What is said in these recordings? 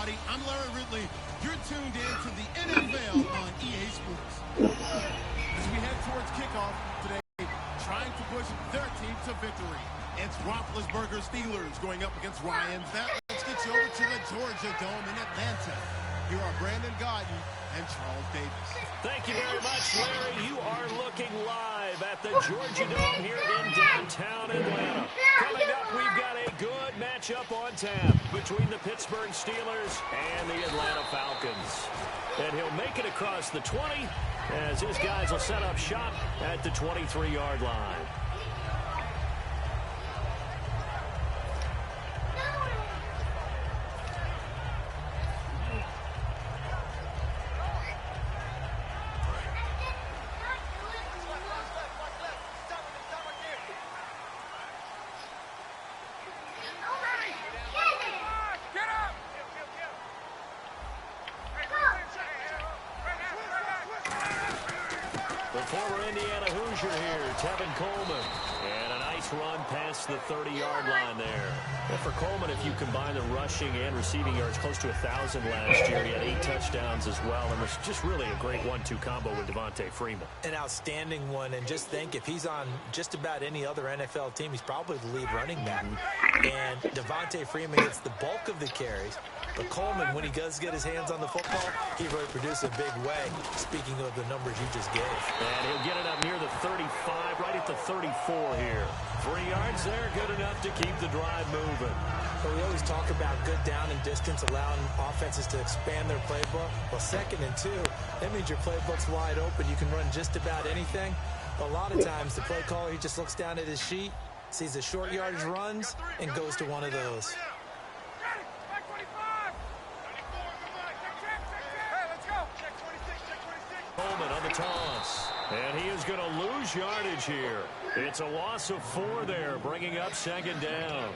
everybody. I'm Larry Ridley. You're tuned in to the NFL on EA Sports. As we head towards kickoff today, trying to push their team to victory. It's Roethlisberger Steelers going up against Ryan's. Let's get you over to the Georgia Dome in Atlanta. Here are Brandon Gaudin and Charles Davis. Thank you very much, Larry. You are looking live at the Georgia Dome here in downtown Atlanta. Coming up, we've got a good matchup on tap between the Pittsburgh Steelers and the Atlanta Falcons. And he'll make it across the 20 as his guys will set up shop at the 23-yard line. The former Indiana Hoosier here, Tevin Coleman. And a nice run past the 30-yard line there. And for Coleman, if you combine the rushing and receiving yards, close to 1,000 last year. He had 8 touchdowns as well, and was just really a great 1-2 combo with Devontae Freeman. An outstanding one, and just think, if he's on just about any other NFL team, he's probably the lead running back. And Devontae Freeman gets the bulk of the carries. But Coleman, when he does get his hands on the football, he really produces a big way, speaking of the numbers you just gave. And he'll get it up near the 35, right at the 34 here. 3 yards there, good enough to keep the drive moving. But we always talk about good down and distance, allowing offenses to expand their playbook. Well, 2nd and 2, that means your playbook's wide open. You can run just about anything. A lot of times, the play caller, he just looks down at his sheet, sees the short yardage runs, and goes to one of those. Coleman on the toss. And he is going to lose yardage here. It's a loss of 4 there, bringing up 2nd down.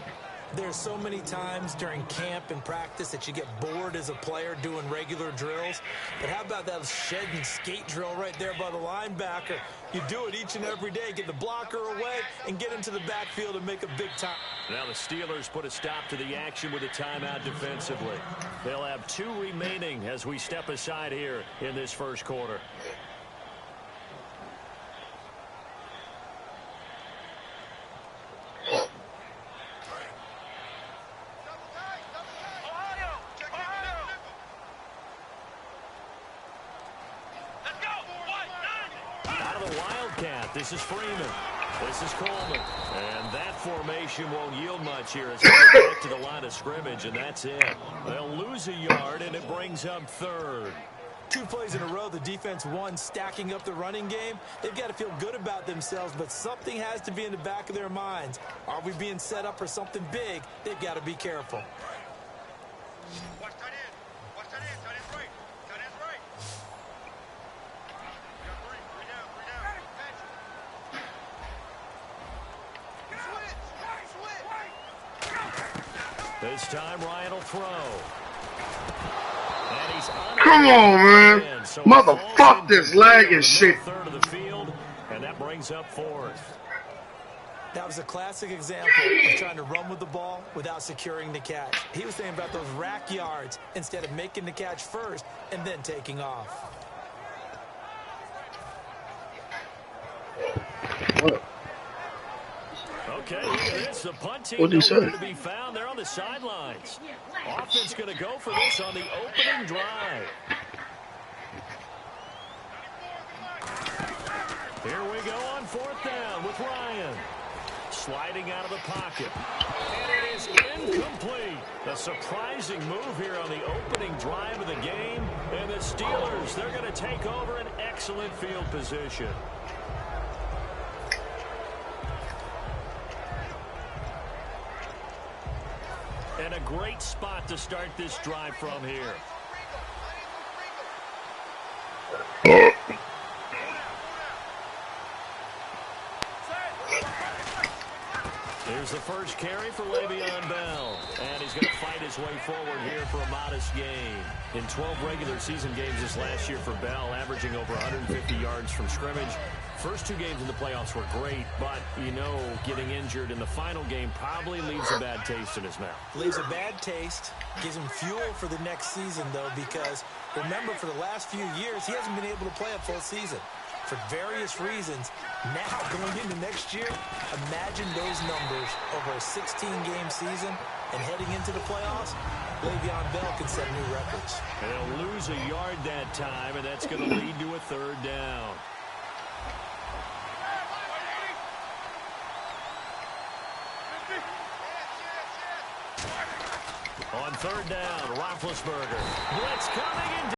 There's so many times during camp and practice that you get bored as a player doing regular drills. But how about that shed and skate drill right there by the linebacker? You do it each and every day. Get the blocker away and get into the backfield and make a big time. Now the Steelers put a stop to the action with a timeout defensively. They'll have 2 remaining as we step aside here in this first quarter. This is Freeman. This is Coleman. And that formation won't yield much here as they get back to the line of scrimmage, and that's it. They'll lose a yard, and it brings up 3rd. 2 plays in a row, the defense won, stacking up the running game. They've got to feel good about themselves, but something has to be in the back of their minds. Are we being set up for something big? They've got to be careful. Watch that in. Watch that in. Tight end's right. Tight end's right. You got 3. 3 down. 3 down. This time Ryan will throw. And he's on. Come on, man. So Motherfuck this lag and shit. 3rd of the field, and that brings up 4th. That was a classic example of trying to run with the ball without securing the catch. He was saying about those rack yards instead of making the catch first and then taking off. What? Okay, look at this. The punt team nowhere to be found. They're on the sidelines. Offense going to go for this on the opening drive. Here we go on 4th down with Ryan. Sliding out of the pocket. And it is incomplete. A surprising move here on the opening drive of the game. And the Steelers, they're going to take over an excellent field position. And a great spot to start this drive from here. Here's the first carry for Le'Veon Bell. And he's going to fight his way forward here for a modest gain. In 12 regular season games this last year for Bell, averaging over 150 yards from scrimmage, First two games in the playoffs were great, but, getting injured in the final game probably leaves a bad taste in his mouth. Leaves a bad taste, gives him fuel for the next season, though, because, remember, for the last few years, he hasn't been able to play a full season for various reasons. Now, going into next year, imagine those numbers over a 16-game season and heading into the playoffs. Le'Veon Bell can set new records. And they'll lose a yard that time, and that's going to lead to a third down. On third down, Roethlisberger. Blitz coming and